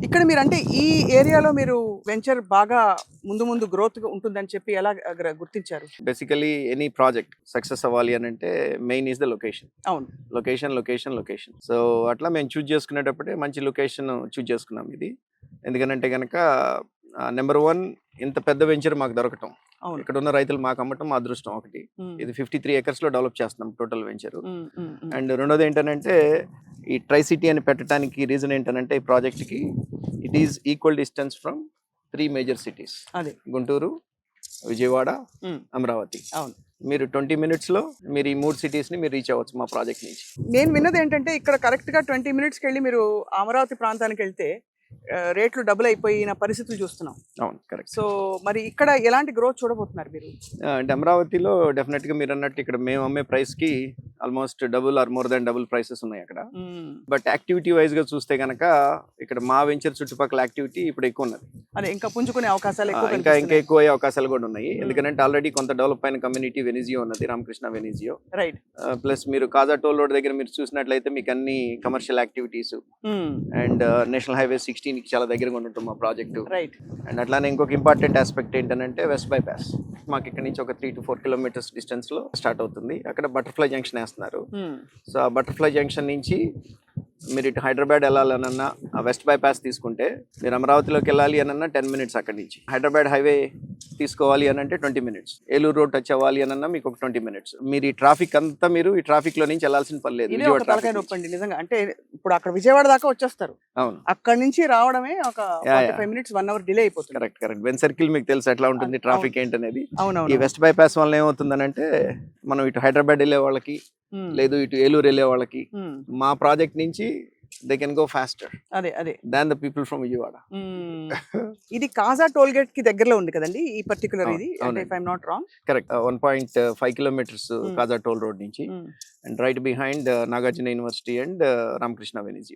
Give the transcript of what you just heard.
ఇక్కడ మీరంటే ఈ ఏరియాలో మీరు వెంచర్ బాగా ముందు ముందు గ్రోత్ ఉంటుందని చెప్పి ఎలా గుర్తించారు? బేసికలీ ఎనీ ప్రాజెక్ట్ సక్సెస్ అవ్వాలి అని అంటే మెయిన్ ఈస్ ద లొకేషన్. అవును. లొకేషన్. సో అట్లా మేము చూజ్ చేసుకునేటప్పుడే మంచి లొకేషన్ చూజ్ చేసుకున్నాం ఇది. ఎందుకనంటే కనుక నెంబర్ 1 ఇంత పెద్ద వెంచర్ మాకు దొరకటం, అవును. ఇక్కడ ఉన్న రైతులు మాకు అమ్మటం మా అదృష్టం ఒకటి. ఇది 53 acres లో డెవలప్ చేస్తున్నాం టోటల్ వెంచర్. అండ్ రెండోది ఏంటంటే ఈ ట్రై సిటీ అని పెట్టడానికి రీజన్ ఏంటంటే ఈ ప్రాజెక్ట్కి it is equal distance from 3 major cities. అదే గుంటూరు, విజయవాడ, అమరావతి. అవును. మీరు 20 minutes లో మీరు ఈ 3 cities ని మీరు రీచ్ అవ్వచ్చు మా ప్రాజెక్ట్ నుంచి. నేను విన్నది ఏంటంటే ఇక్కడ కరెక్ట్ గా 20 minutes వెళ్ళి మీరు అమరావతి ప్రాంతానికి వెళ్తే రేట్లు డబుల్ అయిపోయిన పరిస్థితులు చూస్తున్నాం. అవును, కరెక్ట్. సో మరి ఇక్కడ ఎలాంటి గ్రోత్ చూడబోతున్నారు మీరు? అంటే అమరావతిలో డెఫినెట్ గా మీరు అన్నట్టు ఇక్కడ మేము అమ్మే ప్రైస్ కి almost double or more than double prices ఉన్నాయి అక్కడ. బట్ యాక్టివిటీ వైజ్ గా చూస్తే కనుక ఇక్కడ మా వెంచర్ చుట్టుపక్కల యాక్టివిటీ ఇప్పుడు ఎక్కువ ఉన్నది. అదే ఇంకా పుంజుకునే అవకాశాలు ఇంకా ఎక్కువ అయ్యే అవకాశాలు కూడా ఉన్నాయి. ఎందుకంటే ఆల్రెడీ కొంత డెవలప్ అయిన కమ్యూనిటీ వెనిజియో ఉన్నది, రామకృష్ణ వెనిజియో. రైట్. ప్లస్ మీరు కాజా టోల్ రోడ్ దగ్గర మీరు చూసినట్లయితే మీకు అన్ని commercial activities and national highway 16 కి చాలా దగ్గరగా ఉంటుంది మా ప్రాజెక్టు. రైట్. అండ్ అట్లానే ఇంకొక ఇంపార్టెంట్ ఆస్పెక్ట్ ఏంటంటే వెస్ట్ బైపాస్ మాకు ఇక్కడ నుంచి ఒక 3 to 4 kilometers డిస్టెన్స్ లో స్టార్ట్ అవుతుంది. అక్కడ బటర్ఫ్లై జంక్షన్ వేస్తున్నారు. సో ఆ బటర్ఫ్లై జంక్షన్ నుంచి మీరు ఇటు హైదరాబాద్ వెళ్ళాలనన్నా ఆ వెస్ట్ బైపాస్ తీసుకుంటే, మీరు అమరావతిలోకి వెళ్ళాలి అనన్నా 10 minutes అక్కడి నుంచి. హైదరాబాద్ హైవే తీసుకోవాలి అని అంటే 20 minutes. ఏలూరు రోడ్ టచ్ అవ్వాలి అనన్నా మీకు ఒక 20 minutes. మీరు ఈ ట్రాఫిక్ అంతా మీరు ఈ ట్రాఫిక్ లో నుంచి వెళ్ళాల్సిన పని లేదు. నిజంగా అంటే ఇప్పుడు అక్కడ విజయవాడ దాకా వచ్చేస్తారు. అవును. అక్కడ నుంచి రావడమే ఒక 45 minutes 1 hour డిలే అయిపోతుంది. కరెక్ట్. వెన్ సర్కిల్ మీకు తెలుసు ఎట్లా ఉంటుంది ట్రాఫిక్ ఏంటనేది. అవునవును. ఈ వెస్ట్ బైపాస్ వల్ల ఏమవుతుందనంటే మనం ఇటు హైదరాబాద్ వెళ్ళే వాళ్ళకి లేదు ఇటు ఏలూరు వెళ్ళే వాళ్ళకి మా ప్రాజెక్ట్ నుంచి they can go faster than the people from Vijayawada. ఇది కాజా టోల్ గేట్ కి దగ్గరలో ఉంది కదండి ఈ పర్టికులర్ ఇది, if I'm not wrong. Correct. 1.5 kilometers Kaza toll road నుంచి and right behind Nagarjuna university and Ramakrishna వెనిజియో.